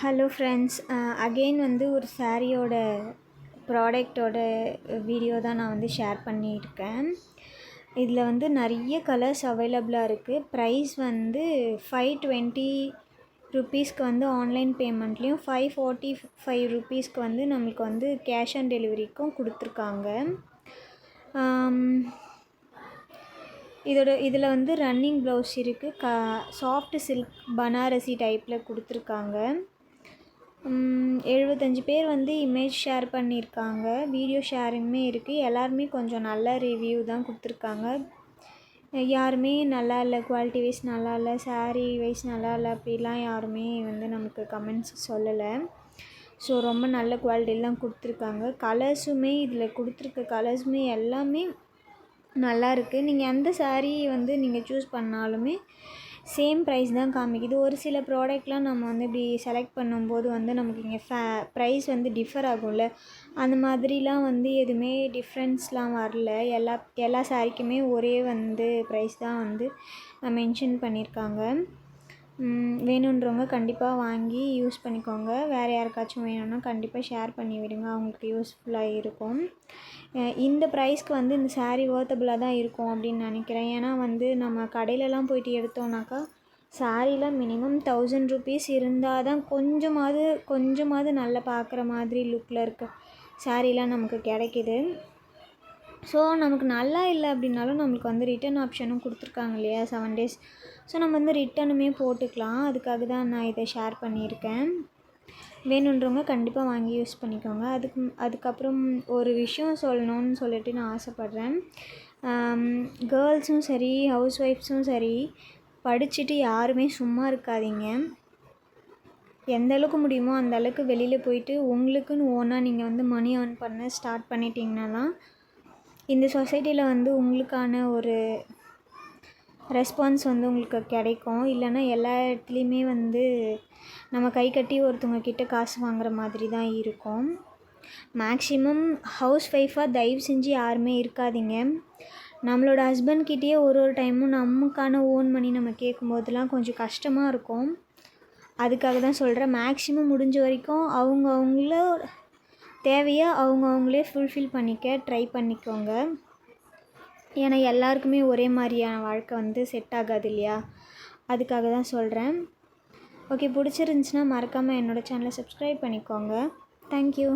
Hello friends, again வந்து ஒரு சாரியோட ப்ராடக்டோட வீடியோ தான் நான் வந்து ஷேர் பண்ணியிருக்கேன். இதில் வந்து நிறைய கலர்ஸ் அவைலபிளாக இருக்குது. ப்ரைஸ் வந்து ₹520 வந்து ஆன்லைன் பேமெண்ட்லேயும், ₹545 வந்து நம்மளுக்கு வந்து கேஷ் ஆன் டெலிவரிக்கும் கொடுத்துருக்காங்க. இதில் வந்து ரன்னிங் ப்ளவுஸ் இருக்குது. சாஃப்ட் சில்க் பனாரசி டைப்பில் கொடுத்துருக்காங்க. 75 பேர் வந்து இமேஜ் ஷேர் பண்ணியிருக்காங்க. வீடியோ ஷேரிங்குமே இருக்குது. எல்லாருமே கொஞ்சம் நல்ல ரிவ்யூ தான் கொடுத்துருக்காங்க. யாருமே நல்லா இல்லை, குவாலிட்டி வைஸ் நல்லா இல்லை, சாரீ வைஸ் நல்லா இல்லை அப்படிலாம் யாருமே வந்து நமக்கு கமெண்ட்ஸ் சொல்லலை. ஸோ ரொம்ப நல்ல குவாலிட்டியில் தான் கொடுத்துருக்காங்க. கலர்ஸுமே இதில் கொடுத்துருக்க கலர்ஸுமே எல்லாமே நல்லா இருக்குது. நீங்கள் எந்த சாரீ வந்து நீங்கள் சூஸ் பண்ணாலுமே சேம் ப்ரைஸ் தான் காமிக்குது. ஒரு சில ப்ராடக்ட்லாம் நம்ம வந்து இப்படி செலக்ட் பண்ணும்போது வந்து நமக்கு இங்கே ப்ரைஸ் வந்து டிஃபர் ஆகும்ல, அந்த மாதிரிலாம் வந்து எதுவுமே டிஃப்ரென்ஸ்லாம் வரல. எல்லா சாரீக்குமே ஒரே வந்து ப்ரைஸ் தான் வந்து மென்ஷன் பண்ணியிருக்காங்க. வேணுன்றவங்க கண்டிப்பாக வாங்கி யூஸ் பண்ணிக்கோங்க. வேறு யாருக்காச்சும் வேணும்னா கண்டிப்பாக ஷேர் பண்ணி விடுங்க, அவங்களுக்கு யூஸ்ஃபுல்லாக இருக்கும். இந்த ப்ரைஸ்க்கு வந்து இந்த சாரீ வொர்த்தபுளாக தான் இருக்கும் அப்படின்னு நினைக்கிறேன். ஏன்னா வந்து நம்ம கடையிலலாம் போயிட்டு எடுத்தோம்னாக்கா சாரீலாம் மினிமம் ₹1000 இருந்தால் தான் கொஞ்சமாவது நல்லா பார்க்குற மாதிரி லுக்கில் இருக்க சாரீலாம் நமக்கு கிடைக்கிது. ஸோ நமக்கு நல்லா இல்லை அப்படின்னாலும் நம்மளுக்கு வந்து ரிட்டன் ஆப்ஷனும் கொடுத்துருக்காங்க இல்லையா, 7 days. ஸோ நம்ம வந்து ரிட்டனுமே போட்டுக்கலாம். அதுக்காக தான் நான் இதை ஷேர் பண்ணியிருக்கேன். வேணுன்றவங்க கண்டிப்பாக வாங்கி யூஸ் பண்ணிக்கோங்க. அதுக்கப்புறம் ஒரு விஷயம் சொல்லணும்னு சொல்லிட்டு நான் ஆசைப்பட்றேன். கேர்ள்ஸும் சரி, ஹவுஸ் ஒய்ஃப்ஸும் சரி, படிச்சுட்டு யாருமே சும்மா இருக்காதீங்க. எந்த அளவுக்கு முடியுமோ அந்த அளவுக்கு வெளியில் போயிட்டு உங்களுக்குன்னு ஓனாக நீங்கள் வந்து மணி ஏர்ன் பண்ண ஸ்டார்ட் பண்ணிட்டீங்கன்னா இந்த சொசைட்டியில் வந்து உங்களுக்கான ஒரு ரெஸ்பான்ஸ் வந்து உங்களுக்கு கிடைக்கும். இல்லைன்னா எல்லா இடத்துலையுமே வந்து நம்ம கை கட்டி ஒருத்தவங்க கிட்ட காசு வாங்குற மாதிரி தான் இருக்கும். மேக்ஸிமம் ஹவுஸ் ஒய்ஃபாக தயவு செஞ்சு யாருமே இருக்காதீங்க. நம்மளோட ஹஸ்பண்ட்கிட்டேயே ஒரு டைமும் நமக்கான ஓன் மணி நம்ம கேட்கும்போதெல்லாம் கொஞ்சம் கஷ்டமாக இருக்கும். அதுக்காக தான் சொல்கிறேன், மேக்ஸிமம் முடிஞ்ச வரைக்கும் அவங்களோட தேவையை அவங்களே ஃபுல்ஃபில் பண்ணிக்க ட்ரை பண்ணிக்கோங்க. ஏன்னா எல்லாருக்குமே ஒரே மாதிரியான வாழ்க்கை வந்து செட் ஆகாது இல்லையா, அதுக்காக தான் சொல்கிறேன். ஓகே, பிடிச்சிருந்துச்சின்னா மறக்காமல் என்னோடய சேனலை சப்ஸ்கிரைப் பண்ணிக்கோங்க. தேங்க்யூ.